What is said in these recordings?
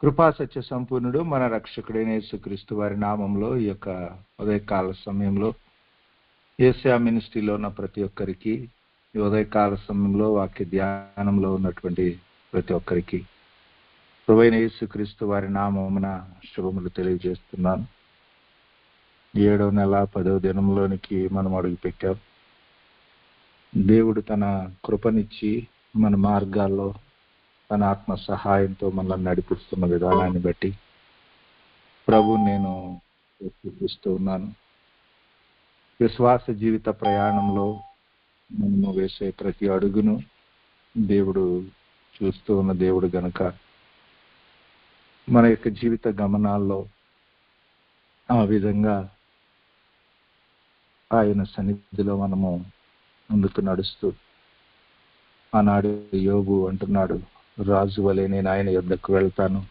కృపా సత్య సంపూర్ణుడు మన రక్షకుడైన యేసుక్రీస్తు వారి నామంలో ఈ యొక్క ఉదయకాల సమయంలో యేసయ్య మినిస్ట్రీలో ఉన్న ప్రతి ఒక్కరికి ఈ ఉదయకాల సమయంలో వాక్య ధ్యానంలో ఉన్నటువంటి ప్రతి ఒక్కరికి ప్రభువైన యేసుక్రీస్తు వారి నామమున శుభములు తెలియజేస్తున్నాను. 7వ నెల 10వ దినంలోనికి మనం అడుగు పెట్టాం. దేవుడు తన కృపనిచ్చి మన మార్గాల్లో తన ఆత్మ సహాయంతో మనల్ని నడిపిస్తున్న విధానాన్ని బట్టి ప్రభు నేను చూపిస్తూ ఉన్నాను. విశ్వాస జీవిత ప్రయాణంలో మనము వేసే ప్రతి అడుగును దేవుడు చూస్తూ ఉన్న దేవుడు గనుక మన యొక్క జీవిత గమనాల్లో ఆ విధంగా ఆయన సన్నిధిలో మనము ముందుకు నడుస్తూ ఆనాడు యోబు అంటున్నాడు, రాజు వలె నేను ఆయన యొద్దకు వెళ్తాను,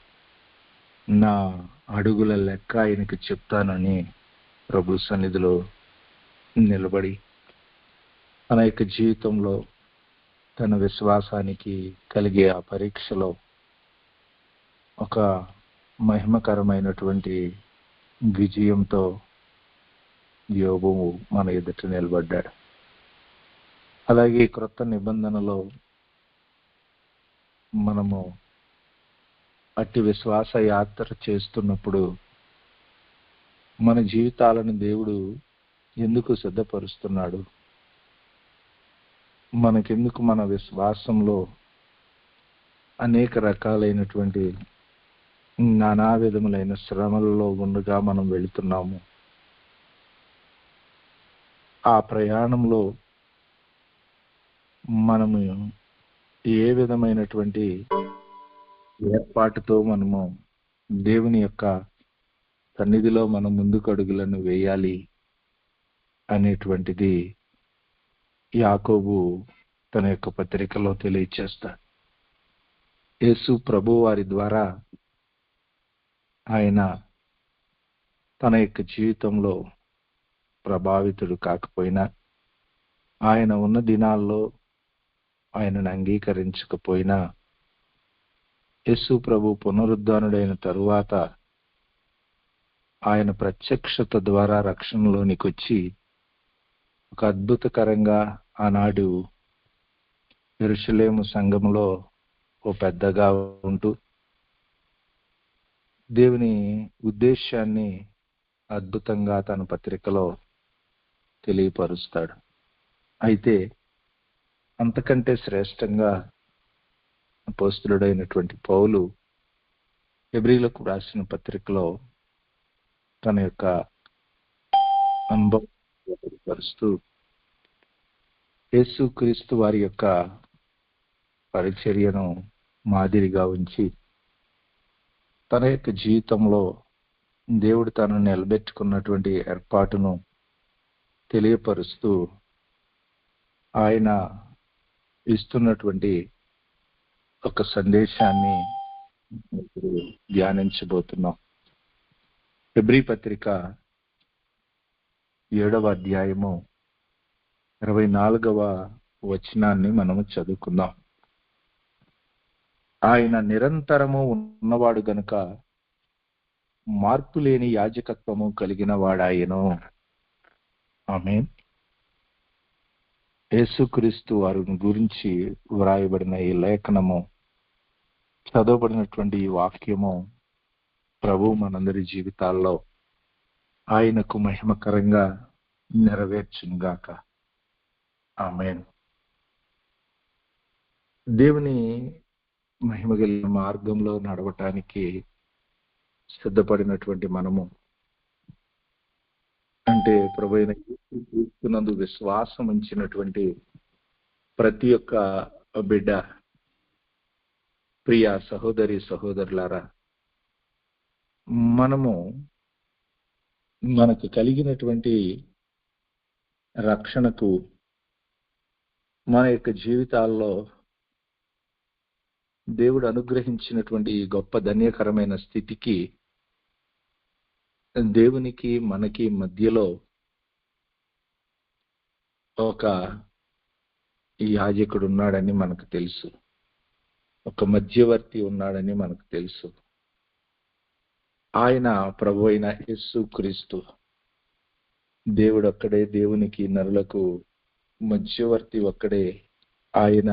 నా అడుగుల లెక్క ఆయనకి చెప్తానని ప్రభు సన్నిధిలో నిలబడి తన యొక్క జీవితంలో తన విశ్వాసానికి కలిగే ఆ పరీక్షలో ఒక మహిమకరమైనటువంటి విజయంతో యోబు మన ఎదుట నిలబడ్డాడు. అలాగే క్రొత్త నిబంధనలో మనము అట్టి విశ్వాస యాత్ర చేస్తున్నప్పుడు మన జీవితాలను దేవుడు ఎందుకు సిద్ధపరుస్తున్నాడు, మనకెందుకు మన విశ్వాసంలో అనేక రకాలైనటువంటి నానా విధములైన శ్రమలలో ఉండగా మనం వెళుతున్నాము. ఆ ప్రయాణంలో మనము ఏ విధమైనటువంటి ఏర్పాటుతో మనము దేవుని యొక్క సన్నిధిలో మనం ముందుకు అడుగులను వేయాలి అనేటువంటిది యాకోబు తన యొక్క పత్రికలో తెలియచేస్తాడు. యేసు ప్రభు వారి ద్వారా ఆయన తన యొక్క జీవితంలో ప్రభావితుడు కాకపోయినా, ఆయన ఉన్న దినాల్లో ఆయనను అంగీకరించకపోయినా, యేసు ప్రభు పునరుద్ధానుడైన తరువాత ఆయన ప్రత్యక్షత ద్వారా రక్షణలోనికి వచ్చి ఒక అద్భుతకరంగా ఆనాడు యెరూషలేము సంఘములో ఓ పెద్దగా ఉంటూ దేవుని ఉద్దేశాన్ని అద్భుతంగా తన పత్రికలో తెలియపరుస్తాడు. అయితే అంతకంటే శ్రేష్టంగా అపోస్తలుడైనటువంటి పౌలు హెబ్రీలకు రాసిన పత్రికలో తన యొక్క అనుభవం పరుస్తూ యేసుక్రీస్తు వారి యొక్క పరిచర్యను మాదిరిగా ఉంచి తన యొక్క జీవితంలో దేవుడు తనను నిలబెట్టుకున్నటువంటి ఏర్పాటును తెలియపరుస్తూ ఆయన ఇస్తున్నటువంటి ఒక సందేశాన్ని ధ్యానించబోతున్నాం. హెబ్రీ పత్రిక 7వ అధ్యాయము 24వ వచనాన్ని మనము చదువుకుందాం. ఆయన నిరంతరము ఉన్నవాడు గనుక మార్పు లేని యాజకత్వము కలిగిన వాడాయను. ఆమేన్. యేసుక్రీస్తు వారిని గురించి వ్రాయబడిన ఈ లేఖనము, చదవబడినటువంటి ఈ వాక్యము ప్రభు మనందరి జీవితాల్లో ఆయనకు మహిమకరంగా నెరవేర్చునుగాక. ఆమేన్. దేవుని మహిమగల మార్గంలో నడవటానికి సిద్ధపడినటువంటి మనము, అంటే ప్రభువైన యేసుక్రీస్తునందు విశ్వాసం ఉంచినటువంటి ప్రతి ఒక్క బిడ్డ, ప్రియ సహోదరి సహోదరులారా, మనకు కలిగినటువంటి రక్షణకు, మన యొక్క జీవితాల్లో దేవుడు అనుగ్రహించినటువంటి గొప్ప ధన్యకరమైన స్థితికి దేవునికి మనకి మధ్యలో ఒక యాజకుడు ఉన్నాడని మనకు తెలుసు, ఒక మధ్యవర్తి ఉన్నాడని మనకు తెలుసు. ఆయన ప్రభు అయిన యేసు క్రీస్తు దేవుడు ఒక్కడే, దేవునికి నరులకు మధ్యవర్తి ఒక్కడే. ఆయన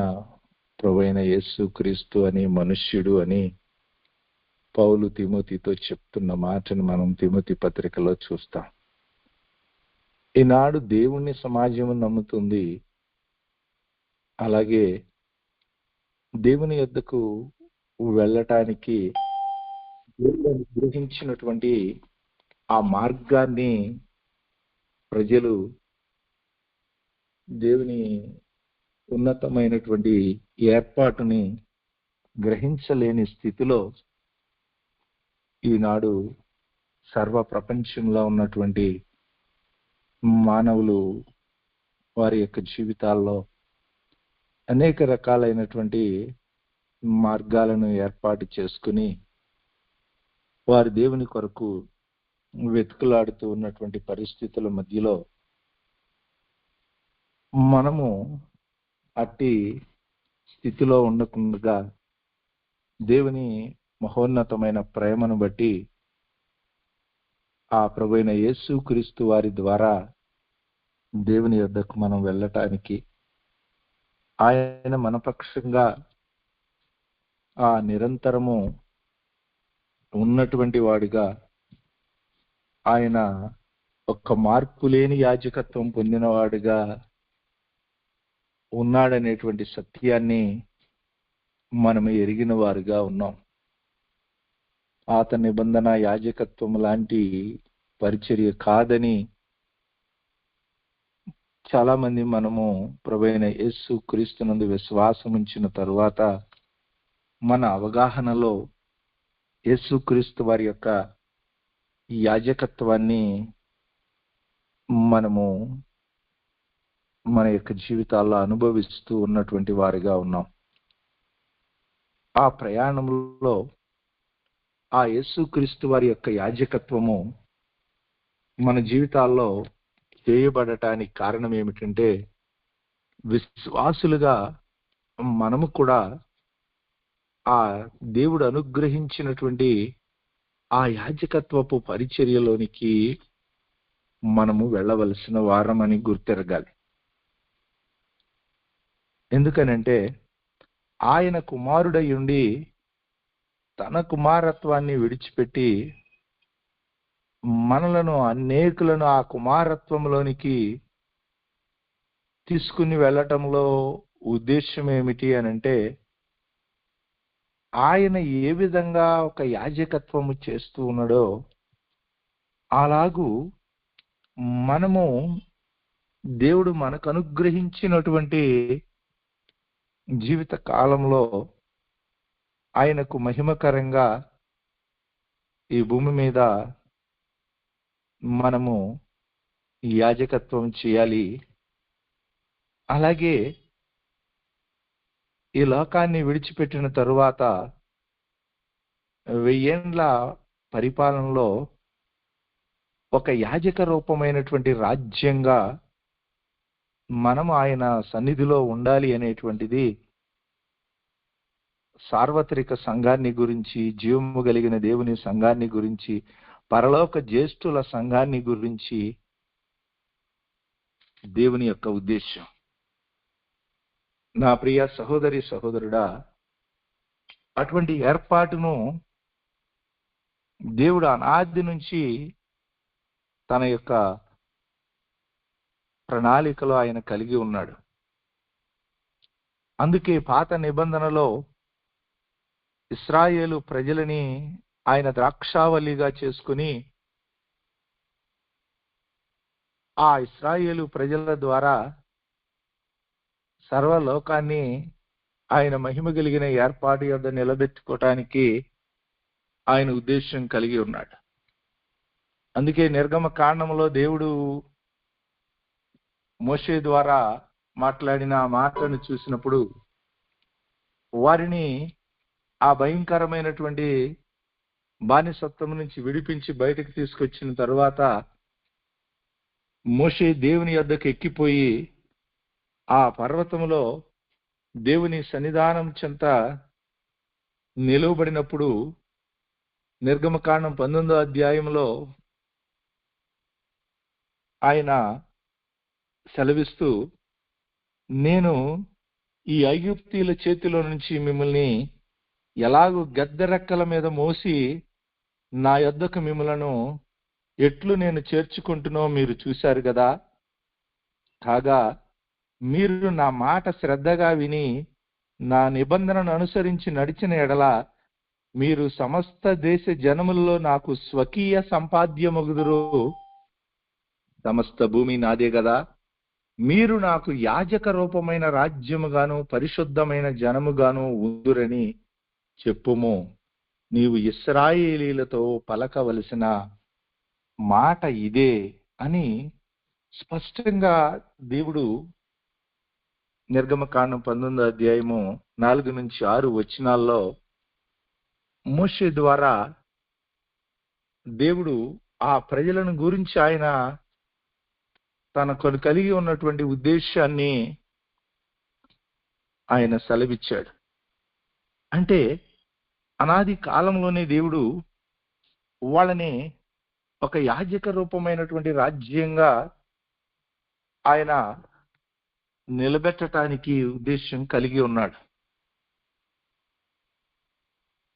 ప్రభు అయిన యేసు క్రీస్తు అని, మనుష్యుడు అని పౌలు తిమోతితో చెప్తున్న మాటను మనం తిమోతి పత్రికలో చూస్తాం. ఈనాడు దేవుణ్ణి సమాజం నమ్ముతుంది. అలాగే దేవుని యొద్దకు వెళ్ళటానికి దేవుడు అనుగ్రహించినటువంటి ఆ మార్గాన్ని ప్రజలు దేవుని ఉన్నతమైనటువంటి ఏర్పాటుని గ్రహించలేని స్థితిలో ఈనాడు సర్వ ప్రపంచంలో ఉన్నటువంటి మానవులు వారి యొక్క జీవితాల్లో అనేక రకాలైనటువంటి మార్గాలను ఏర్పాటు చేసుకుని వారి దేవుని కొరకు వెతుకులాడుతూ ఉన్నటువంటి పరిస్థితుల మధ్యలో మనము అట్టి స్థితిలో ఉండకుండా దేవుని మహోన్నతమైన ప్రేమను బట్టి ఆ ప్రభువైన యేసు క్రీస్తు వారి ద్వారా దేవుని యొద్దకు మనం వెళ్ళటానికి ఆయన మన పక్షంగా ఆ నిరంతరము ఉన్నటువంటి వాడిగా ఆయన ఒక్క మార్పు లేని యాజకత్వం పొందినవాడుగా ఉన్నాడనేటువంటి సత్యాన్ని మనం ఎరిగిన వారుగా ఉన్నాం. పాత నిబంధన యాజకత్వం లాంటి పరిచర్య కాదని చాలా మంది మనము ప్రభువైన యేసు క్రీస్తునందు విశ్వాసం ఉంచిన తరువాత మన అవగాహనలో యేసు క్రీస్తు వారి యొక్క యాజకత్వాన్ని మనము మన యొక్క జీవితాల్లో అనుభవిస్తూ ఉన్నటువంటి వారిగా ఉన్నాం. ఆ ప్రయాణంలో ఆ యేసు క్రీస్తు వారి యొక్క యాజకత్వము మన జీవితాల్లో చేయబడటానికి కారణం ఏమిటంటే, విశ్వాసులుగా మనము కూడా ఆ దేవుడు అనుగ్రహించినటువంటి ఆ యాజకత్వపు పరిచర్యలోనికి మనము వెళ్ళవలసిన వారమని గుర్తెరగాలి. ఎందుకనంటే ఆయన కుమారుడై ఉండి తన కుమారత్వాన్ని విడిచిపెట్టి మనలను అనేకులను ఆ కుమారత్వంలోనికి తీసుకుని వెళ్ళటంలో ఉద్దేశం ఏమిటి అనంటే, ఆయన ఏ విధంగా ఒక యాజకత్వము చేస్తూ ఉన్నాడో అలాగూ మనము దేవుడు మనకు అనుగ్రహించినటువంటి జీవిత కాలంలో ఆయనకు మహిమకరంగా ఈ భూమి మీద మనము యాజకత్వం చేయాలి. అలాగే ఈ లోకాన్ని విడిచిపెట్టిన తరువాత 1000 ఏండ్ల పరిపాలనలో ఒక యాజక రూపమైనటువంటి రాజ్యంగా మనము ఆయన సన్నిధిలో ఉండాలి అనేటువంటిది సార్వత్రిక సంఘాన్ని గురించి, జీవము కలిగిన దేవుని సంఘాన్ని గురించి, పరలోక జ్యేష్ఠుల సంఘాన్ని గురించి దేవుని యొక్క ఉద్దేశం. నా ప్రియ సహోదరి సహోదరుడా, అటువంటి ఏర్పాటును దేవుడు అనాది నుంచి తన యొక్క ప్రణాళికలో ఆయన కలిగి ఉన్నాడు. అందుకే పాత నిబంధనలో ఇశ్రాయేలు ప్రజలని ఆయన ద్రాక్షావల్లిగా చేసుకుని ఆ ఇశ్రాయేలు ప్రజల ద్వారా సర్వలోకాన్ని ఆయన మహిమ కలిగిన ఏర్పాటు యొద్ద నిలబెట్టుకోవటానికి ఆయన ఉద్దేశం కలిగి ఉన్నాడు. అందుకే నిర్గమ కాండంలో దేవుడు మోషే ద్వారా మాట్లాడిన ఆ మాటను చూసినప్పుడు వారిని ఆ భయంకరమైనటువంటి బానిసత్వం నుంచి విడిపించి బయటకు తీసుకొచ్చిన తరువాత మోషే దేవుని యొద్దకు ఎక్కిపోయి ఆ పర్వతంలో దేవుని సన్నిధానం చెంత నిలువబడినప్పుడు నిర్గమకాండం 19వ అధ్యాయంలో ఆయన సెలవిస్తూ, నేను ఈ ఐగుప్తీయుల చేతిలో నుంచి మిమ్మల్ని ఎలాగూ గద్దెరెక్కల మీద మోసి నా యొద్దకు మిమ్మలను ఎట్లు నేను చేర్చుకుంటున్నో మీరు చూశారు కదా. కాగా మీరు నా మాట శ్రద్ధగా విని నా నిబంధనను అనుసరించి నడిచిన ఎడల మీరు సమస్త దేశ జనములలో నాకు స్వకీయ సంపాద్యమగుదురు. సమస్త భూమి నాదే కదా. మీరు నాకు యాజక రూపమైన రాజ్యముగాను పరిశుద్ధమైన జనముగాను ఉందురని చెప్పుము. నీవు ఇశ్రాయేలీలతో పలకవలసిన మాట ఇదే అని స్పష్టంగా దేవుడు నిర్గమకాండం 19వ అధ్యాయము 4 నుంచి 6 వచనాల్లో మోషే ద్వారా దేవుడు ఆ ప్రజలను గురించి ఆయన తనకు కలిగి ఉన్నటువంటి ఉద్దేశాన్ని ఆయన సెలవిచ్చాడు. అంటే అనాది కాలంలోనే దేవుడు వాళ్ళని ఒక యాజక రూపమైనటువంటి రాజ్యంగా ఆయన నిలబెట్టడానికి ఉద్దేశం కలిగి ఉన్నాడు.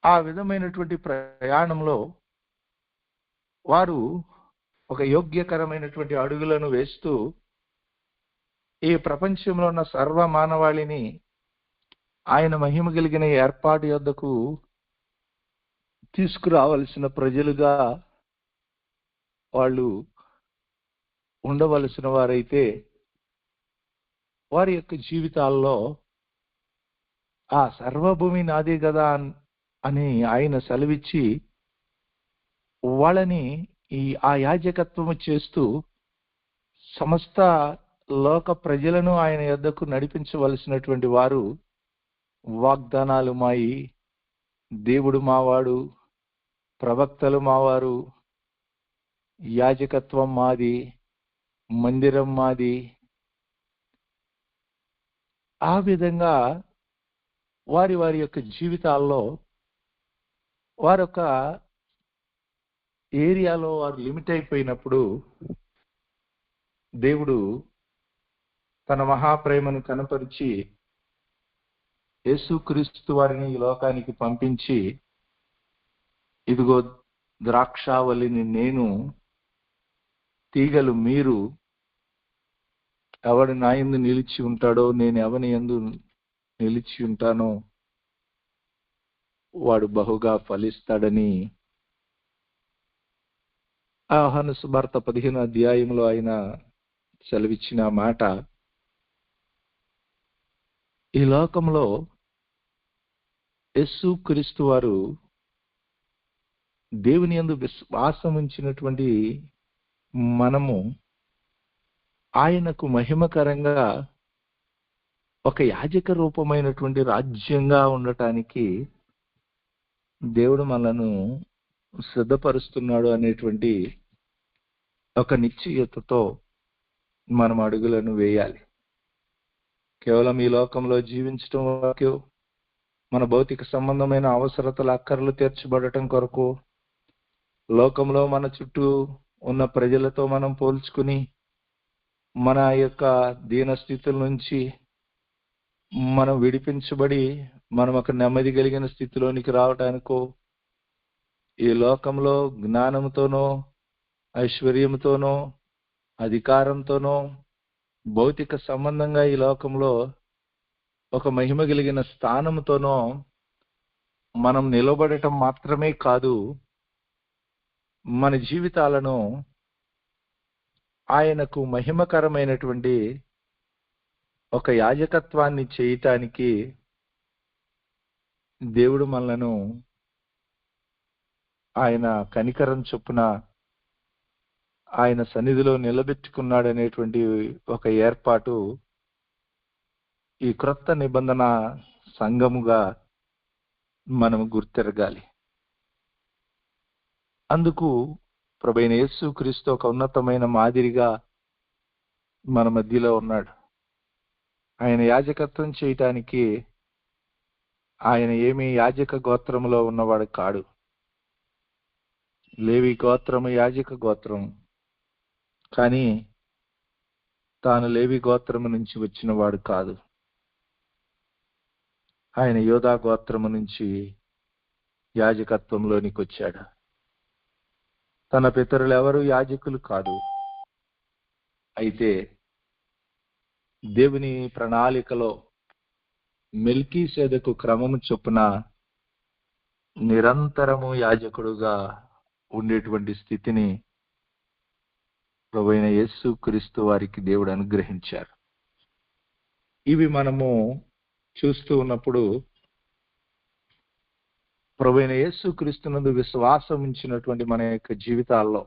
ఆ విధమైనటువంటి ప్రయాణంలో వారు ఒక యోగ్యకరమైనటువంటి అడుగులను వేస్తూ ఈ ప్రపంచంలో ఉన్న సర్వ మానవాళిని ఆయన మహిమ కలిగిన ఏర్పాటు యొద్దకు తీసుకురావలసిన ప్రజలుగా వాళ్ళు ఉండవలసిన వారైతే వారి యొక్క జీవితాల్లో ఆ సర్వభూమి నాదే కదా అని ఆయన సెలవిచ్చి వాళ్ళని ఆ యాజకత్వము చేస్తూ సమస్త లోక ప్రజలను ఆయన యొద్దకు నడిపించవలసినటువంటి వారు వాగ్దానాలు మాయి, దేవుడు మావాడు, ప్రవక్తలు మావారు, యాజకత్వం మాది, మందిరం మాది, ఆ విధంగా వారి వారి యొక్క జీవితాల్లో వారొక ఏరియాలో వారు లిమిట్ అయిపోయినప్పుడు దేవుడు తన మహాప్రేమను కనపరిచి యేసుక్రీస్తు వారిని ఈ లోకానికి పంపించి, ఇదిగో ద్రాక్షావల్లిని నేను, తీగలు మీరు, ఎవడు నా యందు నిలిచి ఉంటాడో నేను ఎవని యందు నిలిచి ఉంటానో వాడు బహుగా ఫలిస్తాడని యోహాను సువార్త 15వ అధ్యాయంలో ఆయన సెలవిచ్చిన మాట ఈ లోకంలో యేసుక్రీస్తు వారు దేవుని యందు విశ్వాసం ఉంచినటువంటి మనము ఆయనకు మహిమకరంగా ఒక యాజక రూపమైనటువంటి రాజ్యంగా ఉండటానికి దేవుడు మనను సిద్ధపరుస్తున్నాడు అనేటువంటి ఒక నిశ్చయతతో మనం అడుగులను వేయాలి. కేవలం ఈ లోకంలో జీవించటం వరకు, మన భౌతిక సంబంధమైన అవసరతల అక్కర్లు తీర్చబడటం కొరకు, లోకంలో మన చుట్టూ ఉన్న ప్రజలతో మనం పోల్చుకుని మన యొక్క దీనస్థితుల నుంచి మనం విడిపించబడి మనం ఒక నెమ్మది కలిగిన స్థితిలోనికి రావడానికో, ఈ లోకంలో జ్ఞానంతోనో, ఐశ్వర్యంతోనో, అధికారంతోనో, భౌతిక సంబంధంగా ఈ లోకంలో ఒక మహిమ కలిగిన స్థానంతోనో మనం నిలబడటం మాత్రమే కాదు, మన జీవితాలను ఆయనకు మహిమకరమైనటువంటి ఒక యాజకత్వాన్ని చేయటానికి దేవుడు మనలను ఆయన కనికరం చొప్పున ఆయన సన్నిధిలో నిలబెట్టుకున్నాడనేటువంటి ఒక ఏర్పాటు ఈ క్రొత్త నిబంధన సంఘముగా మనము గుర్తెరగాలి. అందుకు ప్రభువైన యేసుక్రీస్తు ఒక ఉన్నతమైన మాదిరిగా మన మధ్యలో ఉన్నాడు. ఆయన యాజకత్వం చేయటానికి ఆయన ఏమీ యాజక గోత్రములో ఉన్నవాడు కాడు. లేవి గోత్రము యాజక గోత్రం, కానీ తాను లేవి గోత్రము నుంచి వచ్చిన వాడు కాదు. ఆయన యోధా గోత్రము నుంచి యాజకత్వంలోనికి వచ్చాడు. తన పితరులు ఎవరు యాజకులు కాదు. అయితే దేవుని ప్రణాళికలో మెల్కీసెదెకు క్రమము చొప్పున నిరంతరము యాజకుడుగా ఉండేటువంటి స్థితిని ప్రభువైన యేసు క్రీస్తు వారికి దేవుడు అనుగ్రహించారు. ఇవి మనము చూస్తూ ఉన్నప్పుడు ప్రభువైన యేసు క్రీస్తునందు విశ్వాసం ఉంచినటువంటి మన యొక్క జీవితాల్లో,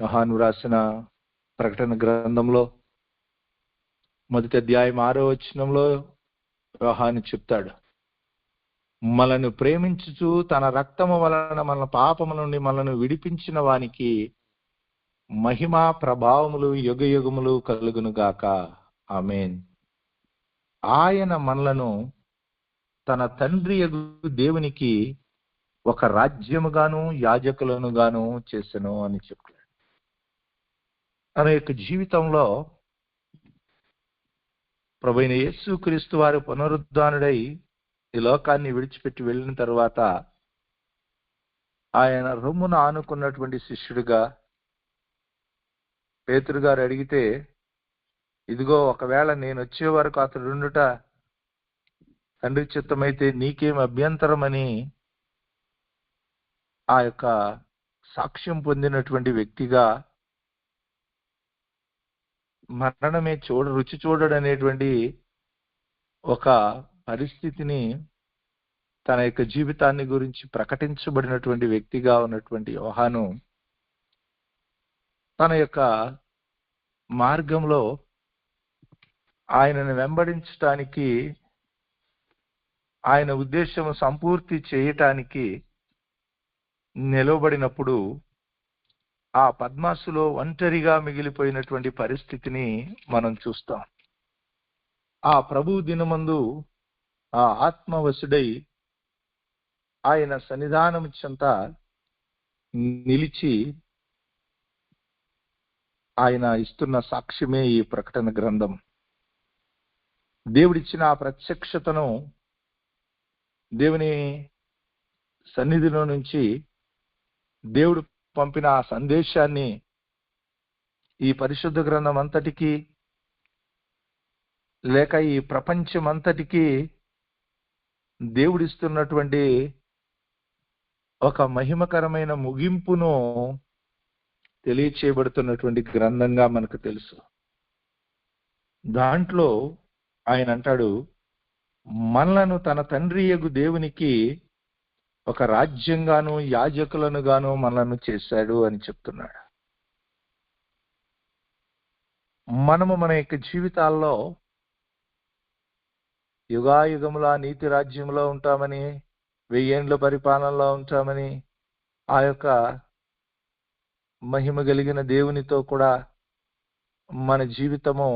యోహాను రాసిన ప్రకటన గ్రంథంలో 1వ అధ్యాయం 6వ వచనంలో యోహాను చెప్తాడు, మనను ప్రేమించుచు తన రక్తము వలన మన పాపము నుండి మనను విడిపించిన వానికి మహిమా ప్రభావములు యుగయుగములు కలుగును గాక. ఆమేన్. ఆయన మనలను తన తండ్రి యగు దేవునికి ఒక రాజ్యముగాను యాజకులను గాను చేసెను అని చెప్పాడు. తన యొక్క జీవితంలో ప్రభువైన యేసు క్రీస్తు వారు పునరుద్ధానుడై ఈ లోకాన్ని విడిచిపెట్టి వెళ్ళిన తర్వాత ఆయన రొమ్మున ఆనుకున్నటువంటి శిష్యుడిగా పేతురు గారు అడిగితే, ఇదిగో ఒకవేళ నేను వచ్చే వరకు అతడు ఉండుట తండ్రి చిత్తమైతే నీకేం అభ్యంతరమని ఆ యొక్క సాక్ష్యం పొందినటువంటి వ్యక్తిగా మరణమే రుచి చూడడనేటువంటి ఒక పరిస్థితిని తన యొక్క జీవితాన్ని గురించి ప్రకటించబడినటువంటి వ్యక్తిగా ఉన్నటువంటి యోహాను తన యొక్క మార్గంలో ఆయనను వెంబడించటానికి, ఆయన ఉద్దేశం సంపూర్తి చేయటానికి నిలవబడినప్పుడు ఆ పద్మాసులో ఒంటరిగా మిగిలిపోయినటువంటి పరిస్థితిని మనం చూస్తాం. ఆ ప్రభు దినమందు ఆ ఆత్మవశుడై ఆయన సన్నిధానం చెంత నిలిచి ఆయన ఇస్తున్న సాక్ష్యమే ఈ ప్రకటన గ్రంథం. దేవుడిచ్చిన ఆ ప్రత్యక్షతను, దేవుని సన్నిధిలో నుంచి దేవుడు పంపిన ఆ సందేశాన్ని ఈ పరిశుద్ధ గ్రంథం అంతటికి, లేక ఈ ప్రపంచం అంతటికి దేవుడిస్తున్నటువంటి ఒక మహిమకరమైన ముగింపును తెలియచేయబడుతున్నటువంటి గ్రంథంగా మనకు తెలుసు. దాంట్లో ఆయన అంటాడు, మనలను తన తండ్రి యగు దేవునికి ఒక రాజ్యంగాను యాజకులను గాను మనలను చేశాడు అని చెప్తున్నాడు. మనము మన యొక్క జీవితాల్లో యుగాయుగముల నీతి రాజ్యంలో ఉంటామని, 1000 ఏండ్ల పరిపాలనలో ఉంటామని, ఆ యొక్క మహిమ కలిగిన దేవునితో కూడా మన జీవితము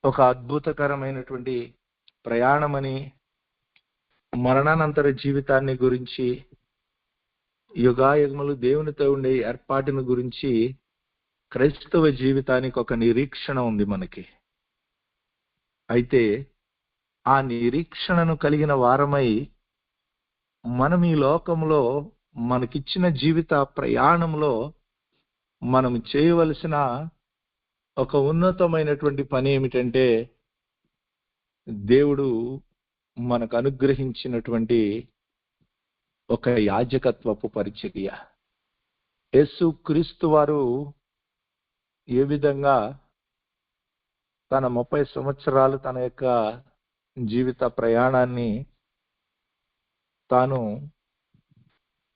ఒక అద్భుతకరమైనటువంటి ప్రయాణమని, మరణానంతర జీవితాన్ని గురించి, యుగాయుగములు దేవునితో ఉండే ఏర్పాటును గురించి క్రైస్తవ జీవితానికి ఒక నిరీక్షణ ఉంది మనకి. అయితే ఆ నిరీక్షణను కలిగిన వారమై మనం ఈ లోకంలో మనకిచ్చిన జీవిత ప్రయాణంలో మనం చేయవలసిన ఒక ఉన్నతమైనటువంటి పని ఏమిటంటే, దేవుడు మనకు అనుగ్రహించినటువంటి ఒక యాజకత్వపు పరిచర్య. యేసు క్రీస్తు వారు ఏ విధంగా తన 30 సంవత్సరాలు తన యొక్క జీవిత ప్రయాణాన్ని తాను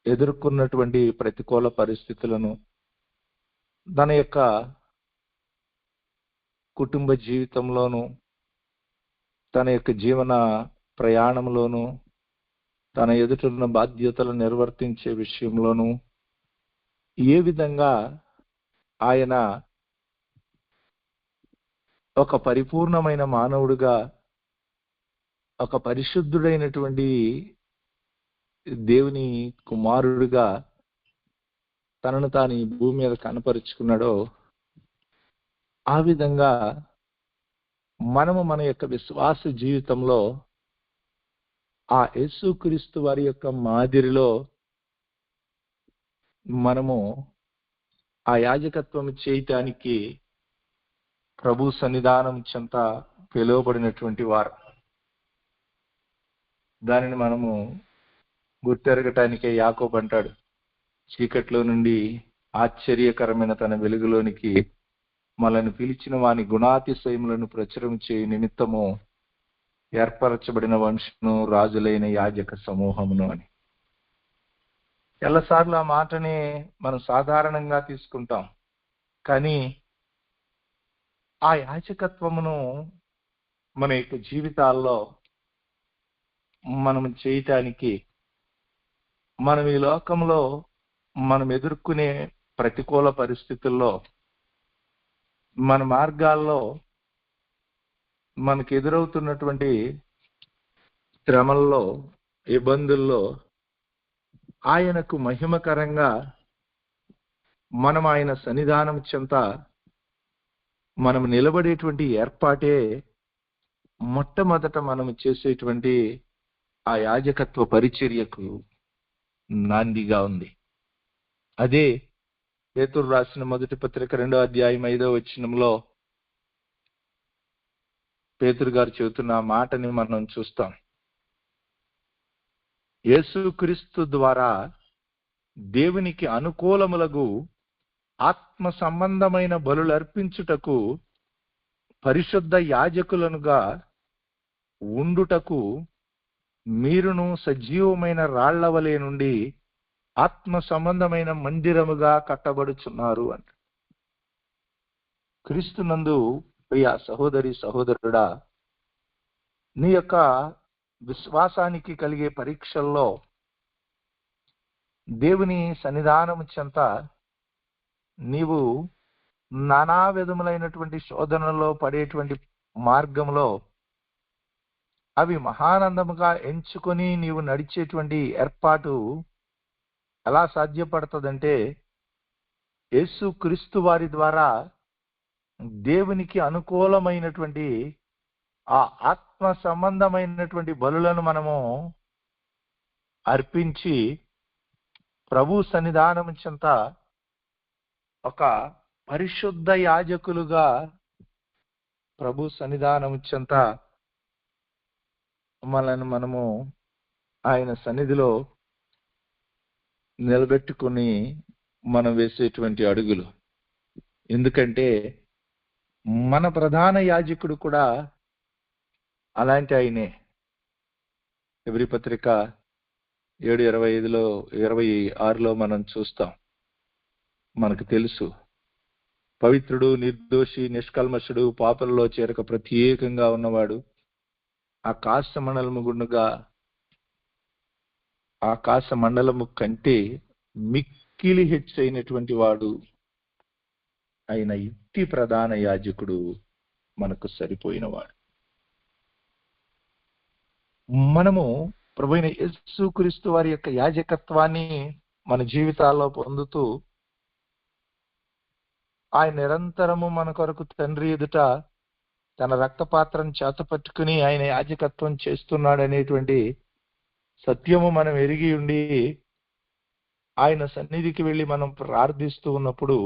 ఎదుర్కొన్నటువంటి ప్రతికూల పరిస్థితులను, తన యొక్క కుటుంబ జీవితంలోను, తన యొక్క జీవన ప్రయాణంలోను, తన ఎదుటిన్న బాధ్యతలు నిర్వర్తించే విషయంలోను ఏ విధంగా ఆయన ఒక పరిపూర్ణమైన మానవుడిగా, ఒక పరిశుద్ధుడైనటువంటి దేవుని కుమారుడిగా తనను తాను ఈ భూమి మీద కనపరుచుకున్నాడో ఆ విధంగా మనము మన యొక్క విశ్వాస జీవితంలో ఆ యేసుక్రీస్తు వారి యొక్క మాదిరిలో మనము ఆ యాజకత్వం చేయటానికి ప్రభు సన్నిధానం చెంత పిలువబడినటువంటి వారు. దానిని మనము గుర్తెరగటానికే యాకోబు అంటాడు, చీకట్లో నుండి ఆశ్చర్యకరమైన తన వెలుగులోనికి మనల్ని పిలిచిన వాని గుణాతిశయములను ప్రచురం చేయ నిమిత్తము ఏర్పరచబడిన వంశమును రాజులైన యాజక సమూహమును అని. ఎల్లసార్లు ఆ మాటని మనం సాధారణంగా తీసుకుంటాం, కానీ ఆ యాజకత్వమును మన యొక్క జీవితాల్లో మనం చేయటానికి మనం ఈ లోకంలో మనం ఎదుర్కొనే ప్రతికూల పరిస్థితుల్లో మన మార్గాల్లో మనకు ఎదురవుతున్నటువంటి శ్రమల్లో ఇబ్బందుల్లో ఆయనకు మహిమకరంగా మనం ఆయన సన్నిధానం చెంత మనం నిలబడేటువంటి ఏర్పాటే మొట్టమొదట మనం చేసేటువంటి ఆ యాజకత్వ పరిచర్యకు నాందిగా ఉంది. అదే పేతురు రాసిన మొదటి పత్రిక 2వ అధ్యాయం 5వ వచనంలో పేతురు గారు చెబుతున్న మాటని మనం చూస్తాం. యేసుక్రీస్తు ద్వారా దేవునికి అనుకూలములగు ఆత్మ సంబంధమైన బలులు అర్పించుటకు పరిశుద్ధ యాజకులనుగా ఉండుటకు మీరును సజీవమైన రాళ్ల వలె నుండి ఆత్మ సంబంధమైన మందిరముగా కట్టబడుచున్నారు అంట. క్రీస్తునందు ప్రియ సహోదరి సహోదరుడా, నీ యొక్క విశ్వాసానికి కలిగే పరీక్షల్లో దేవుని సన్నిధానము చెంత నీవు నానా విధములైనటువంటి శోధనలో పడేటువంటి మార్గంలో అవి మహానందముగా ఎంచుకొని నీవు నడిచేటువంటి ఏర్పాటు ఎలా సాధ్యపడుతుందంటే యేసు క్రీస్తు వారి ద్వారా దేవునికి అనుకూలమైనటువంటి ఆ ఆత్మ సంబంధమైనటువంటి బలులను మనము అర్పించి ప్రభు సన్నిధానం చెంత ఒక పరిశుద్ధ యాజకులుగా ప్రభు సన్నిధానం చెంత మనము ఆయన సన్నిధిలో నిలబెట్టుకుని మనం వేసేటువంటి అడుగులు. ఎందుకంటే మన ప్రధాన యాజకుడు కూడా అలాంటి ఆయనే. ఎబ్రీ పత్రిక 7:26లో మనం చూస్తాం, మనకు తెలుసు, పవిత్రుడు, నిర్దోషి, నిష్కల్మషుడు, పాపలలో చేరక ప్రత్యేకంగా ఉన్నవాడు, ఆకాశ మండలము కంటే మిక్కిలి హెచ్చైనటువంటి వాడు అయిన ఇట్టి ప్రధాన యాజకుడు మనకు సరిపోయినవాడు. మనము ప్రభువైన యేసుక్రీస్తు వారి యొక్క యాజకత్వాన్ని మన జీవితాల్లో పొందుతూ ఆయన నిరంతరము మన కొరకు తండ్రి ఎదుట తన రక్తపాత్రను చేతపట్టుకుని ఆయన యాజకత్వం చేస్తున్నాడు అనేటువంటి సత్యము మనం ఎరిగి ఉండి ఆయన సన్నిధికి వెళ్ళి మనం ప్రార్థిస్తూ ఉన్నప్పుడు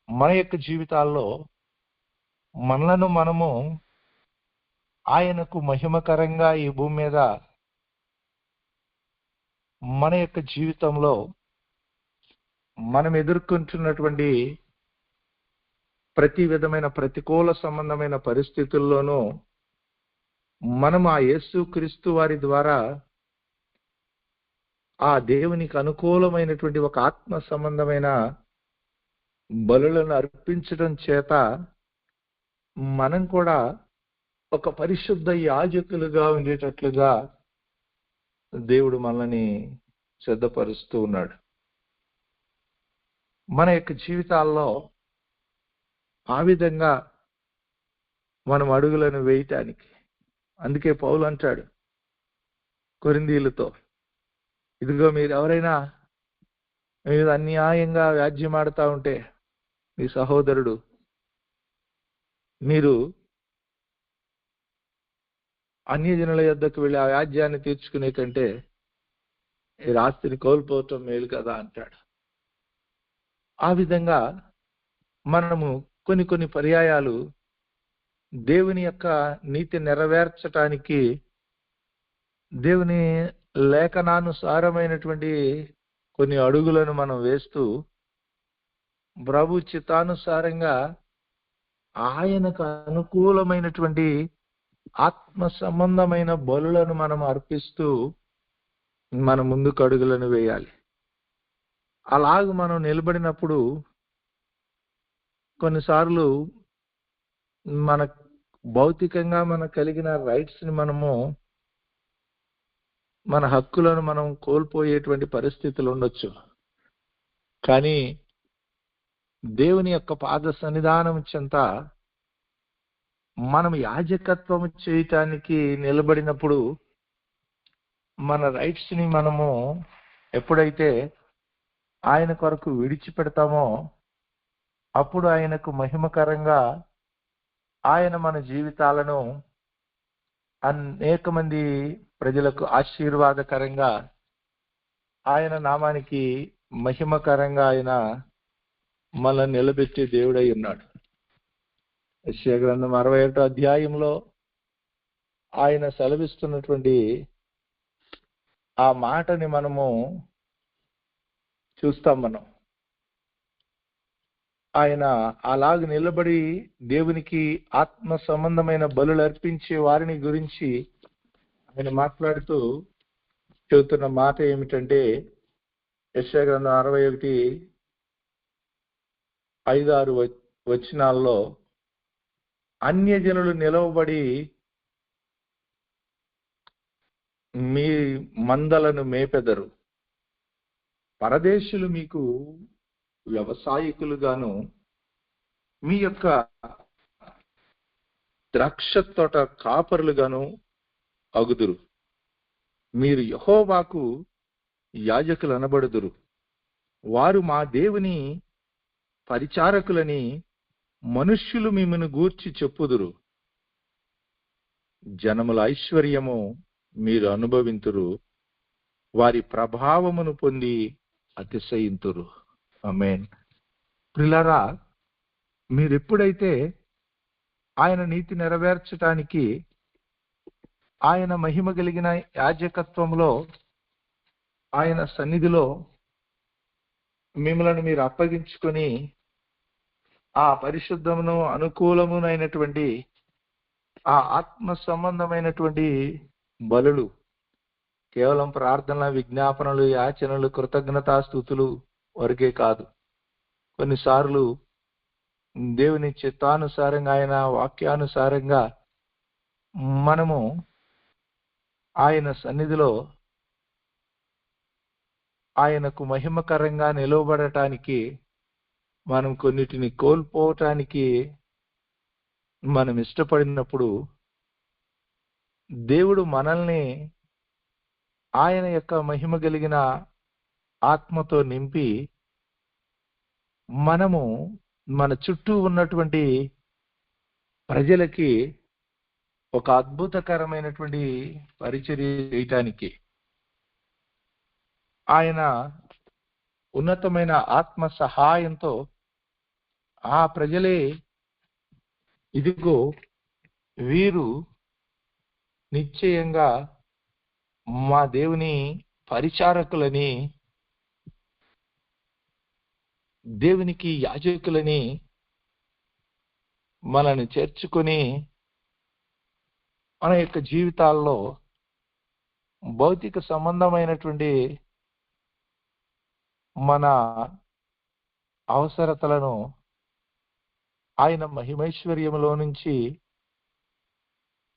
మన యొక్క జీవితాల్లో మనలను మనము ఆయనకు మహిమకరంగా ఈ భూమి మీద మన యొక్క జీవితంలో మనం ఎదుర్కొంటున్నటువంటి ప్రతి విధమైన ప్రతికూల సంబంధమైన పరిస్థితుల్లోనూ మనం ఆ యేసుక్రీస్తు వారి ద్వారా ఆ దేవునికి అనుకూలమైనటువంటి ఒక ఆత్మ సంబంధమైన బలులను అర్పించడం చేత మనం కూడా ఒక పరిశుద్ధ యాజకులుగా ఉండేటట్లుగా దేవుడు మనల్ని సిద్ధపరుస్తూ ఉన్నాడు. మన యొక్క జీవితాల్లో ఆ విధంగా మనం అడుగులను వేయటానికి, అందుకే పౌలు అంటాడు, కొరింథీయులతో, ఇదిగో మీరు ఎవరైనా మీరు అన్యాయంగా వ్యాజ్యమాడుతూ ఉంటే మీ సహోదరుడు, మీరు అన్యజనుల యొద్దకు వెళ్ళి ఆ వ్యాజ్యాన్ని తీర్చుకునే కంటే ఈ ఆస్తిని కోల్పోవటం మేలు కదా అంటాడు. ఆ విధంగా మనము కొన్ని పర్యాయాలు దేవుని యొక్క నీతి నెరవేర్చటానికి దేవుని లేఖనానుసారమైనటువంటి కొన్ని అడుగులను మనం వేస్తూ ప్రభు చిత్తానుసారంగా ఆయనకు అనుకూలమైనటువంటి ఆత్మ సంబంధమైన బలులను మనం అర్పిస్తూ మన ముందుకు అడుగులను వేయాలి. అలాగ మనం నిలబడినప్పుడు కొన్నిసార్లు మన భౌతికంగా మనకు కలిగిన రైట్స్ ని మనము, మన హక్కులను మనం కోల్పోయేటువంటి పరిస్థితులు ఉండొచ్చు. కానీ దేవుని యొక్క పాద సన్నిధానం చెంత మనం యాజకత్వం చేయటానికి నిలబడినప్పుడు మన రైట్స్ ని మనము ఎప్పుడైతే ఆయన కొరకు విడిచిపెడతామో అప్పుడు ఆయనకు మహిమకరంగా ఆయన మన జీవితాలను అనేక మంది ప్రజలకు ఆశీర్వాదకరంగా ఆయన నామానికి మహిమకరంగా ఆయన మనల్ని నిలబెట్టే దేవుడై ఉన్నాడు. యెషయా గ్రంథం 61వ అధ్యాయంలో ఆయన సెలవిస్తున్నటువంటి ఆ మాటని మనము చూస్తాం. మనం ఆయన అలాగ నిలబడి దేవునికి ఆత్మ సంబంధమైన బలులు అర్పించే వారిని గురించి ఆయన మాట్లాడుతూ చెబుతున్న మాట ఏమిటంటే, యెషయా గ్రంథం 61:5-6 వచనాల్లో, అన్యజనులు నిలవబడి మీ మందలను మేపెదరు, పరదేశులు మీకు వ్యవసాయకులుగాను మీ యొక్క ద్రాక్ష తోట కాపరులుగాను అగుదురు. మీరు యెహోవాకు యాజకులు అనబడుదురు. వారు మా దేవుని పరిచారకులని మనుష్యులు మిమ్మను గూర్చి చెప్పుదురు. జనముల ఐశ్వర్యము మీరు అనుభవింతురు, వారి ప్రభావమును పొంది అతిశయింతురు. ఆమేన్. ప్రియులారా, మీరెప్పుడైతే ఆయన నీతి నెరవేర్చటానికి ఆయన మహిమ కలిగిన యాజకత్వంలో ఆయన సన్నిధిలో మిమ్మల్ని మీరు అప్పగించుకొని ఆ పరిశుద్ధమును అనుకూలమునైనటువంటి ఆ ఆత్మ సంబంధమైనటువంటి బలులు, కేవలం ప్రార్థన, విజ్ఞాపనలు, యాచనలు, కృతజ్ఞతాస్తుతులు వరకే కాదు, కొన్నిసార్లు దేవుని చిత్తానుసారంగా ఆయన వాక్యానుసారంగా మనము ఆయన సన్నిధిలో ఆయనకు మహిమకరంగా నిలవబడటానికి మనం కొన్నిటిని కోల్పోవటానికి మనం ఇష్టపడినప్పుడు దేవుడు మనల్ని ఆయన యొక్క మహిమ కలిగిన ఆత్మతో నింపి మనము మన చుట్టూ ఉన్నటువంటి ప్రజలకి ఒక అద్భుతకరమైనటువంటి పరిచర్య చేయటానికి ఆయన ఉన్నతమైన ఆత్మ సహాయంతో ఆ ప్రజలే ఇదిగో వీరు నిశ్చయంగా మా దేవుని పరిచారకులని, దేవునికి యాజకులని మనల్ని చేర్చుకొని మన యొక్క జీవితాల్లో భౌతిక సంబంధమైనటువంటి మన అవసరతలను ఆయన మహిమైశ్వర్యములో నుంచి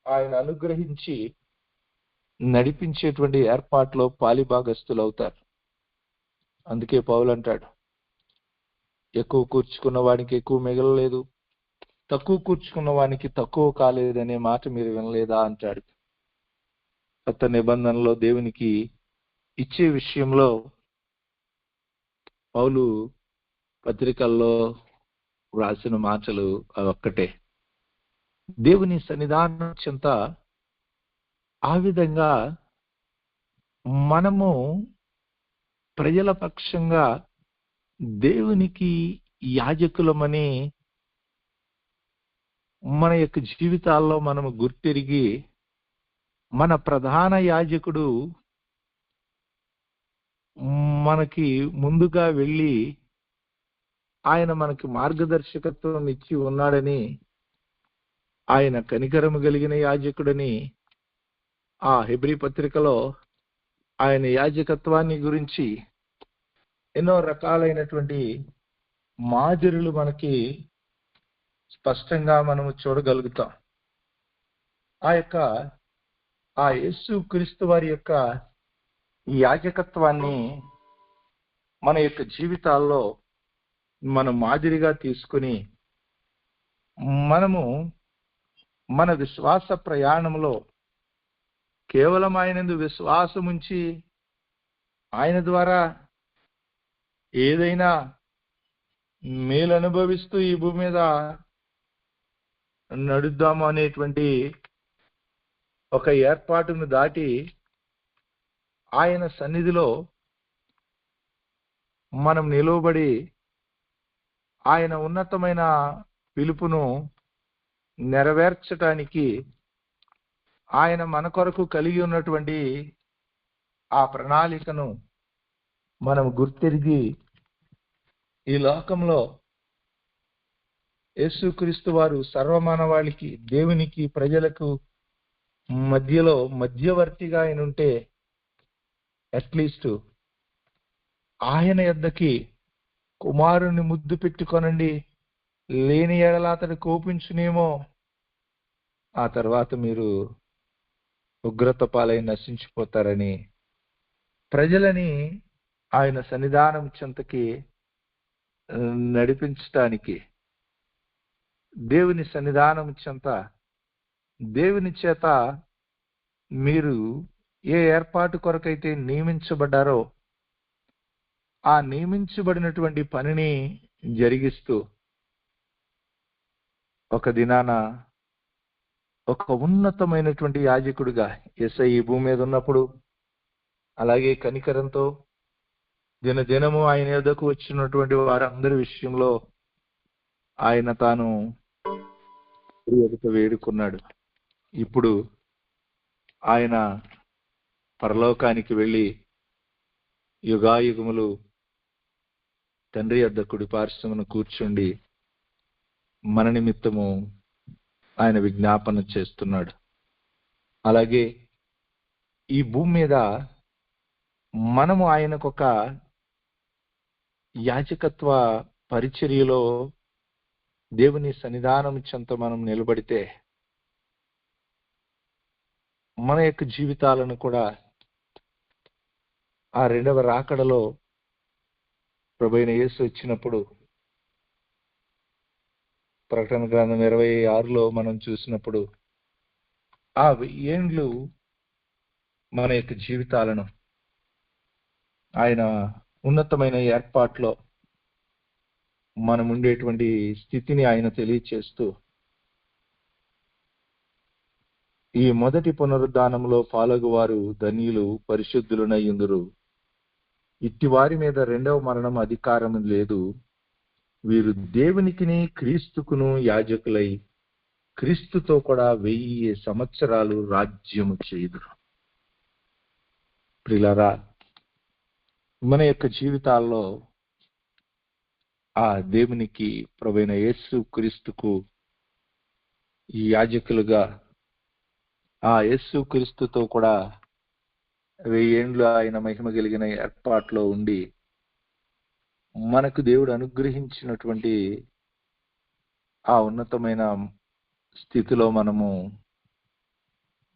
ఆయన అనుగ్రహించి నడిపించేటువంటి ఏర్పాట్లో పాలిభాగస్తులు అవుతారు. అందుకే పౌలు అంటాడు, ఎక్కువ కూర్చుకున్న వానికి ఎక్కువ మిగలలేదు, తక్కువ కూర్చుకున్న వానికి తక్కువ కాలేదనే మాట మీరు వినలేదా అంటాడు. కొత్త నిబంధనలో దేవునికి ఇచ్చే విషయంలో పౌలు పత్రికల్లో రాసిన మాటలు అవొక్కటే. దేవుని సన్నిధానం చెంత ఆ విధంగా మనము ప్రజల పక్షంగా దేవునికి యాజకులమని మన యొక్క జీవితాల్లో మనము గుర్తిరిగి, మన ప్రధాన యాజకుడు మనకి ముందుగా వెళ్ళి ఆయన మనకి మార్గదర్శకత్వం ఇచ్చి ఉన్నాడని, ఆయన కనికరము కలిగిన యాజకుడని ఆ హెబ్రీ పత్రికలో ఆయన యాజకత్వాన్ని గురించి ఎన్నో రకాలైనటువంటి మాదిరులు మనకి స్పష్టంగా మనము చూడగలుగుతాం. ఆ యేసు క్రీస్తు వారి యొక్క యాజకత్వాన్ని మన యొక్క జీవితాల్లో మనం మాదిరిగా తీసుకుని మనము మన విశ్వాస ప్రయాణంలో కేవలం ఆయనందు విశ్వాసం ఉంచి ఆయన ద్వారా ఏదైనా మేలు అనుభవిస్తూ ఈ భూమి మీద నడుద్దాము అనేటువంటి ఒక ఏర్పాటును దాటి ఆయన సన్నిధిలో మనం నిలువబడి ఆయన ఉన్నతమైన పిలుపును నెరవేర్చటానికి ఆయన మన కొరకు కలిగి ఉన్నటువంటి ఆ ప్రణాళికను మనం గుర్తిరిగి ఈ లోకంలో యేసుక్రీస్తు వారు సర్వమానవాళికి, దేవునికి, ప్రజలకు మధ్యలో మధ్యవర్తిగా ఆయన ఉంటే అట్లీస్ట్ ఆయన యొద్దకి కుమారుని ముద్దు పెట్టుకొనండి, లేని ఎడల అతడు కోపించునేమో, ఆ తర్వాత మీరు ఉగ్రత పాలై నశించిపోతారని ప్రజలని ఆయన సన్నిధానం చెంతకి నడిపించటానికి, దేవుని సన్నిధానం చెంత దేవుని చేత మీరు ఏ ఏర్పాటు కొరకైతే నియమించబడ్డారో ఆ నియమించబడినటువంటి పనిని జరిగిస్తూ ఒక దినాన ఒక ఉన్నతమైనటువంటి యాజకుడిగా యేసయ్య ఈ భూమి మీద ఉన్నప్పుడు, అలాగే కనికరంతో దినదినము ఆయన యొద్దకు వచ్చినటువంటి వారందరి విషయంలో ఆయన తాను వేడుకున్నాడు. ఇప్పుడు ఆయన పరలోకానికి వెళ్ళి యుగాయుగములు తండ్రి యొద్ద కుడి పార్శ్వమున కూర్చుండి మన నిమిత్తము ఆయన విజ్ఞాపన చేస్తున్నాడు. అలాగే ఈ భూమి మీద మనము ఆయనకొక యాజకత్వ పరిచర్యలో దేవుని సన్నిధానం చెంత మనం నిలబడితే మన యొక్క జీవితాలను కూడా ఆ రెండవ రాకడలో ప్రభువైన యేసు వచ్చినప్పుడు ప్రకటన గ్రంథం 26లో మనం చూసినప్పుడు ఆ 1000 ఏండ్లు మన యొక్క జీవితాలను ఆయన ఉన్నతమైన ఏర్పాట్లో మనం ఉండేటువంటి స్థితిని ఆయన తెలియచేస్తూ, ఈ మొదటి పునరుద్ధానంలో పాల్గొవారు ధన్యులు, పరిశుద్ధులనయ్యుందురు. ఇట్టి వారి మీద రెండవ మరణం అధికారం లేదు. వీరు దేవునికిని క్రీస్తుకును యాజకులై క్రీస్తుతో కూడా 1000 సంవత్సరాలు రాజ్యము చేయుదురు. ప్రియులారా, మన యొక్క జీవితాల్లో ఆ దేవునికి, ప్రభువైన యేసు క్రీస్తుకు ఈ యాజకులుగా ఆ యేసు క్రీస్తుతో కూడా 1000 ఏండ్లు ఆయన మహిమ కలిగిన ఏర్పాట్లో ఉండి మనకు దేవుడు అనుగ్రహించినటువంటి ఆ ఉన్నతమైన స్థితిలో మనము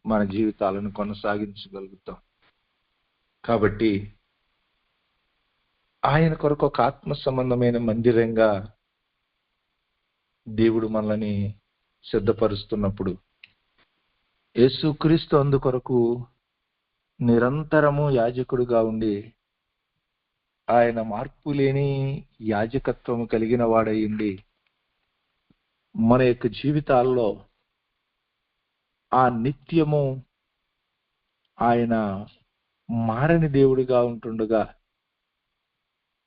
మన జీవితాలను కొనసాగించగలుగుతాం. కాబట్టి ఆయన కొరకు ఒక ఆత్మ సంబంధమైన మందిరంగా దేవుడు మనల్ని సిద్ధపరుస్తున్నప్పుడు యేసుక్రీస్తు అందుకొరకు నిరంతరము యాజకుడుగా ఉండి ఆయన మార్పు లేని యాజకత్వము కలిగిన వాడయ్యిండి మన యొక్క జీవితాల్లో ఆ నిత్యము ఆయన మారని దేవుడిగా ఉంటుండగా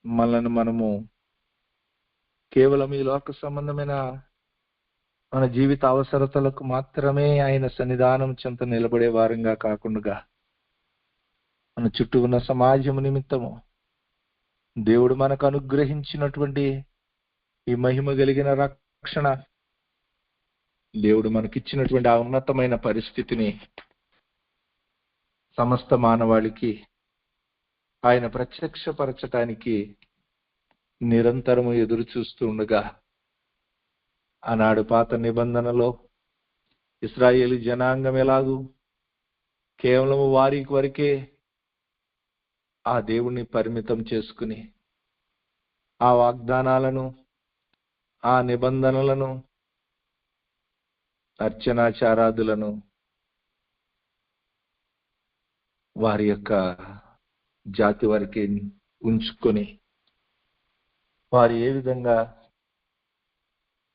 మనల్ని మనము కేవలం ఈ లోక సంబంధమైన మన జీవిత అవసరతలకు మాత్రమే ఆయన సన్నిధానం చెంత నిలబడే వారంగా కాకుండా మన చుట్టూ ఉన్న సమాజము నిమిత్తము దేవుడు మనకు అనుగ్రహించినటువంటి ఈ మహిమ కలిగిన రక్షణ, దేవుడు మనకిచ్చినటువంటి ఆ ఉన్నతమైన పరిస్థితిని సమస్త మానవాళికి ఆయన ప్రత్యక్షపరచటానికి నిరంతరము ఎదురు చూస్తూ ఉండగా, ఆనాడు పాత నిబంధనలో ఇశ్రాయేలు జనాంగం ఎలాగూ కేవలం వారికి వరకే ఆ దేవుణ్ణి పరిమితం చేసుకుని ఆ వాగ్దానాలను, ఆ నిబంధనలను, అర్చనాచారాదులను వారి యొక్క జాతి వరకే ఉంచుకొని వారు ఏ విధంగా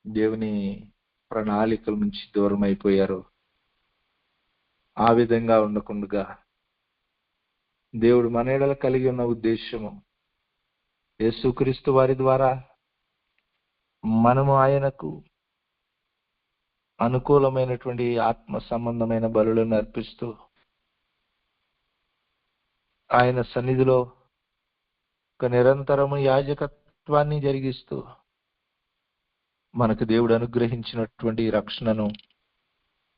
దేవుని ప్రణాళికల నుంచి దూరం అయిపోయారో ఆ విధంగా ఉండకుండా దేవుడు మన ఎడల కలిగి ఉన్న ఉద్దేశము యేసుక్రీస్తు వారి ద్వారా మనము ఆయనకు అనుకూలమైనటువంటి ఆత్మ సంబంధమైన బలులను అర్పిస్తూ ఆయన సన్నిధిలో ఒక నిరంతరము యాజకత్వాన్ని జరిగిస్తూ మనకు దేవుడు అనుగ్రహించినటువంటి రక్షణను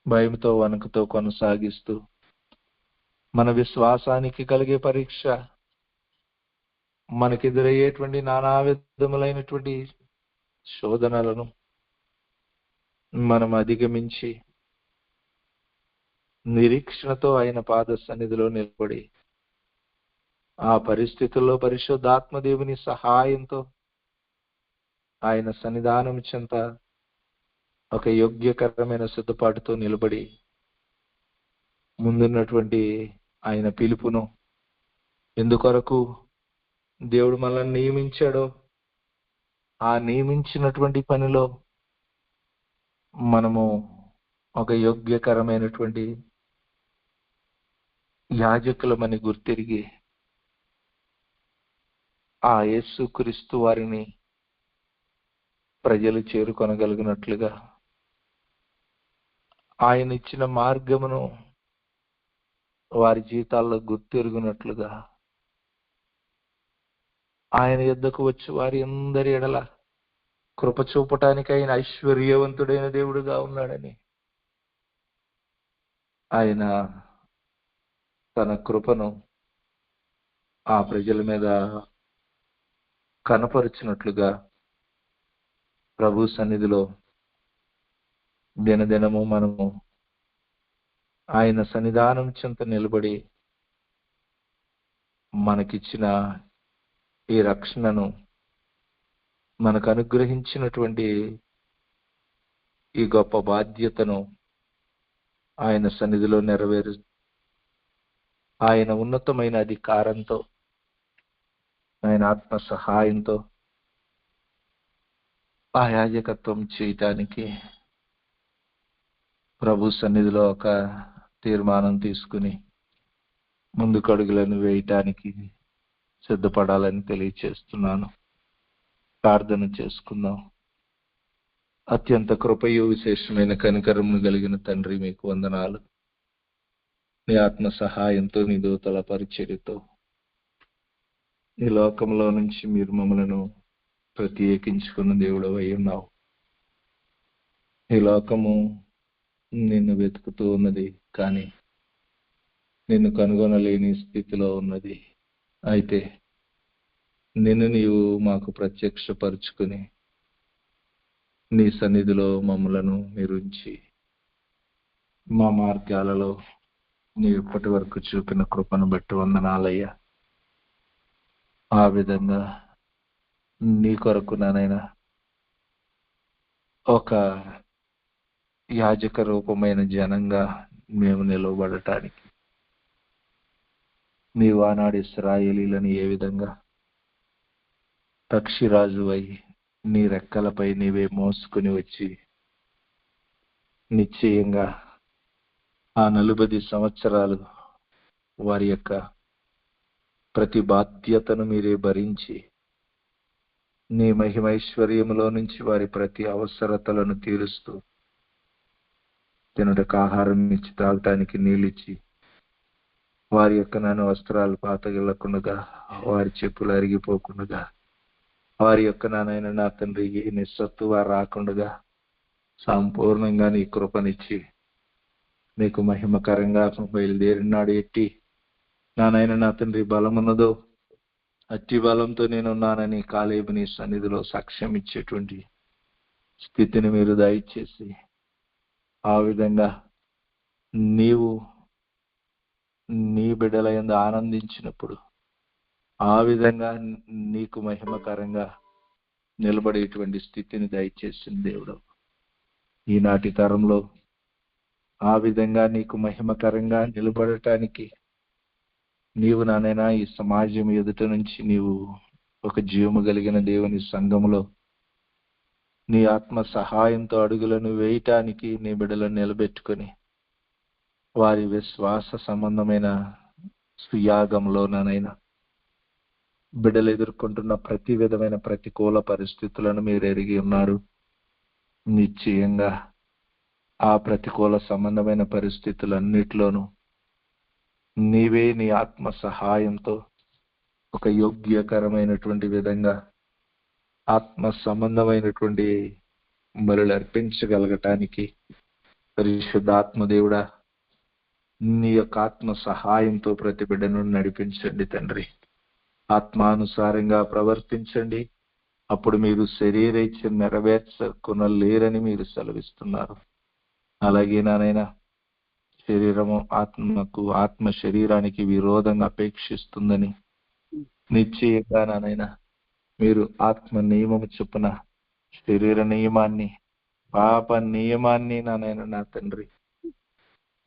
భయంతో వణుకుతో కొనసాగిస్తూ మన విశ్వాసానికి కలిగే పరీక్ష, మనకెదురయ్యేటువంటి నానా విధములైనటువంటి శోధనలను మనం అధిగమించి నిరీక్షణతో ఆయన పాద సన్నిధిలో నిలబడి ఆ పరిస్థితుల్లో పరిశుద్ధాత్మ దేవుని సహాయంతో ఆయన సన్నిధానం చెంత ఒక యోగ్యకరమైన సిద్ధపాటుతో నిలబడి ముందున్నటువంటి ఆయన పిలుపును, ఎందుకొరకు దేవుడు మనల్ని నియమించాడో ఆ నియమించినటువంటి పనిలో మనము ఒక యోగ్యకరమైనటువంటి యాజకులమని గుర్తిరిగి ఆ యేసుక్రీస్తు వారిని ప్రజలు చేరుకొనగలిగినట్లుగా ఆయన ఇచ్చిన మార్గమును వారి జీవితాల్లో గుర్తెరుగునట్లుగా ఆయన యొద్దకు వచ్చి వారి అందరి ఎడల కృప చూపటానికి ఆయన ఐశ్వర్యవంతుడైన దేవుడుగా ఉన్నాడని ఆయన తన కృపను ఆ ప్రజల మీద కనపరిచినట్లుగా ప్రభు సన్నిధిలో దినదినము మనము ఆయన సన్నిధానం చెంత నిలబడి మనకిచ్చిన ఈ రక్షణను, మనకు అనుగ్రహించినటువంటి ఈ గొప్ప బాధ్యతను ఆయన సన్నిధిలో నెరవేరు ఆయన ఉన్నతమైన అధికారంతో, ఆయన ఆత్మ సహాయంతో ఆ యాజకత్వం చేయటానికి ప్రభు సన్నిధిలో ఒక తీర్మానం తీసుకుని ముందుకు అడుగులను వేయటానికి సిద్ధపడాలని తెలియచేస్తున్నాను. ప్రార్థన చేసుకుందాం. అత్యంత కృపయు విశేషమైన కనికరమును కలిగిన తండ్రి, మీకు వందనాలు. నీ ఆత్మ సహాయంతో, నీ దూతల పరిచర్యతో ఈ లోకంలో నుంచి మీరు మమ్మలను ప్రత్యేకించుకున్న దేవుడు అయి ఉన్నావు. ఈ లోకము నిన్ను వెతుకుతూ ఉన్నది, కానీ నిన్ను కనుగొనలేని స్థితిలో ఉన్నది. అయితే నిన్ను నీవు మాకు ప్రత్యక్షపరుచుకుని నీ సన్నిధిలో మమ్మలను నిరుంచి మా మార్గాలలో నీ ఇప్పటి వరకు చూపిన కృపను బట్టి వందనాలయ్యా. ఆ విధంగా నీ కొరకు నానైనా ఒక యాజక రూపమైన జనంగా మేము నిలవబడటానికి నీవు ఆనాడు ఇశ్రాయేలీయులను ఏ విధంగా పక్షిరాజు అయి నీ రెక్కలపై నీవే మోసుకుని వచ్చి నిశ్చయంగా ఆ 40 సంవత్సరాలు వారి యొక్క ప్రతి బాధ్యతను మీరే భరించి నీ మహిమైశ్వర్యములో నుంచి వారి ప్రతి అవసరతలను తీరుస్తూ తినుటకు ఆహారం ఇచ్చి తాగటానికి నీళ్ళిచ్చి వారి యొక్క వస్త్రాలు పాతగిల్లకుండగా వారి చెప్పులు అరిగిపోకుండగా వారి యొక్క నా తండ్రి నిస్సత్తువ రాకుండగా సంపూర్ణంగా నీ కృపనిచ్చి నీకు మహిమకరంగా బయలుదేరినాడు ఎట్టి నా తండ్రి బలమున్నదో అట్టి బలంతో నేనున్నానని కాలేబు నీ సన్నిధిలో సాక్ష్యం ఇచ్చేటువంటి స్థితిని మీరు దయచేసి ఆ విధంగా నీవు నీ బిడ్డల యందు ఆనందించినప్పుడు ఆ విధంగా నీకు మహిమకరంగా నిలబడేటువంటి స్థితిని దయచేసింది దేవుడు. ఈనాటి తరంలో ఆ విధంగా నీకు మహిమకరంగా నిలబడటానికి నీవు నానైనా ఈ సమాజం ఎదుట నుంచి నీవు ఒక జీవము కలిగిన దేవుని సంఘములో నీ ఆత్మ సహాయంతో అడుగులను వేయటానికి నీ బిడ్డలను నిలబెట్టుకొని వారి విశ్వాస సంబంధమైన సుయాగంలోనైనా బిడ్డలు ఎదుర్కొంటున్న ప్రతి విధమైన ప్రతికూల పరిస్థితులను మీరు ఎరిగి ఉన్నారు. నిశ్చయంగా ఆ ప్రతికూల సంబంధమైన పరిస్థితులన్నిటిలోనూ నీవే నీ ఆత్మ సహాయంతో ఒక యోగ్యకరమైనటువంటి విధంగా ఆత్మ సంబంధమైనటువంటి బలులు అర్పించగలగటానికి పరిశుద్ధాత్మ దేవుడా నీ యొక్క ఆత్మ సహాయంతో ప్రతి బిడ్డను నడిపించండి తండ్రి. ఆత్మానుసారంగా ప్రవర్తించండి, అప్పుడు మీరు శరీరేచ్ఛ నెరవేర్చకునలేరని మీరు సెలవిస్తున్నారు. అలాగే నానైనా శరీరము ఆత్మ శరీరానికి విరోధంగా అపేక్షిస్తుందని నిశ్చయంగా నానైనా మీరు ఆత్మ నియమము చొప్పున శరీర నియమాన్ని పాప నియమాన్ని నానైనా నా తండ్రి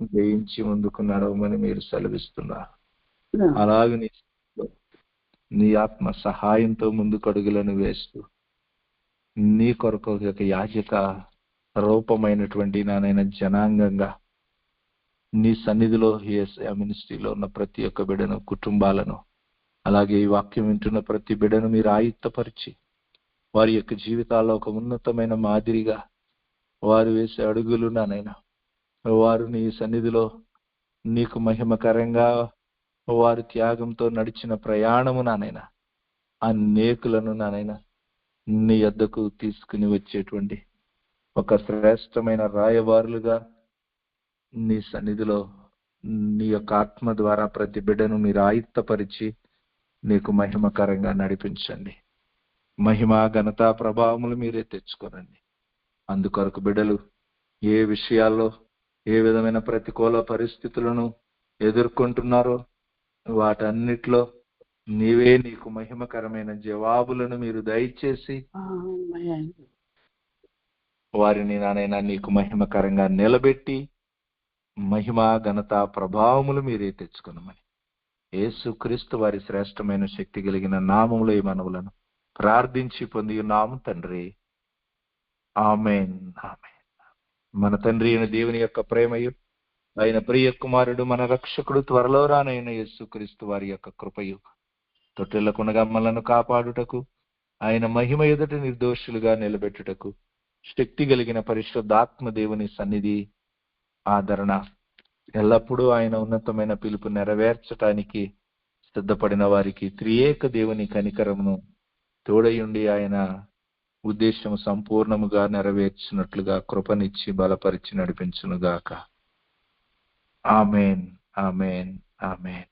జయించి ముందుకు నడవమని మీరు సెలవిస్తున్నారు. అలాగే నీ ఆత్మ సహాయంతో ముందుకు అడుగులను వేస్తూ నీ కొరకు ఒక యాజక రూపమైనటువంటి నానైనా జనాంగంగా నీ సన్నిధిలో యేసయ్య మినిస్ట్రీలో ఉన్న ప్రతి ఒక్క బిడ్డను, కుటుంబాలను, అలాగే ఈ వాక్యం వింటున్న ప్రతి బిడ్డను మీరు ఆయుత్తపరిచి వారి యొక్క జీవితాల్లో ఒక ఉన్నతమైన మాదిరిగా వారు వేసే అడుగులు నానైనా వారు నీ సన్నిధిలో నీకు మహిమకరంగా వారు త్యాగంతో నడిచిన ప్రయాణము నానైనా అనేకులను నానైనా నీ యొద్దకు తీసుకుని వచ్చేటువంటి ఒక శ్రేష్టమైన రాయబారులుగా నీ సన్నిధిలో నీ యొక్క ఆత్మ ద్వారా ప్రతి బిడ్డను మీరు ఆయుత్తపరిచి నీకు మహిమకరంగా నడిపించండి. మహిమ ఘనత ప్రభావములు మీరే తెచ్చుకోనండి. అందుకొరకు బిడ్డలు ఏ విషయాల్లో ఏ విధమైన ప్రతికూల పరిస్థితులను ఎదుర్కొంటున్నారో వాటన్నిటిలో నీవే నీకు మహిమకరమైన జవాబులను మీరు దయచేసి వారిని నానైనా నీకు మహిమకరంగా నిలబెట్టి మహిమ ఘనత ప్రభావములు మీరే తెచ్చుకునమని యేసుక్రీస్తు వారి శ్రేష్టమైన శక్తి కలిగిన నామములో ఈ మనవులను ప్రార్థించి పొంది ఉన్నాము తండ్రి. ఆమేన్. ఆమేన్. మన తండ్రి అయిన దేవుని యొక్క ప్రేమయు ఆయన ప్రియ కుమారుడు మన రక్షకుడు త్వరలో రానైన యేసుక్రీస్తు వారి యొక్క కృపయు తొట్టెళ్లకుండగా మనలను కాపాడుటకు ఆయన మహిమ ఎదుట నిర్దోషులుగా నిలబెట్టుటకు శక్తి కలిగిన పరిశుద్ధాత్మ దేవుని సన్నిధి ఆదరణ ఎల్లప్పుడూ ఆయన ఉన్నతమైన పిలుపు నెరవేర్చటానికి సిద్ధపడిన వారికి త్రియేక దేవుని కనికరమును తోడయుండి ఆయన ఉద్దేశం సంపూర్ణముగా నెరవేర్చినట్లుగా కృపనిచ్చి బలపరిచి నడిపించునుగాక. ఆమేన్. ఆమేన్. ఆమేన్.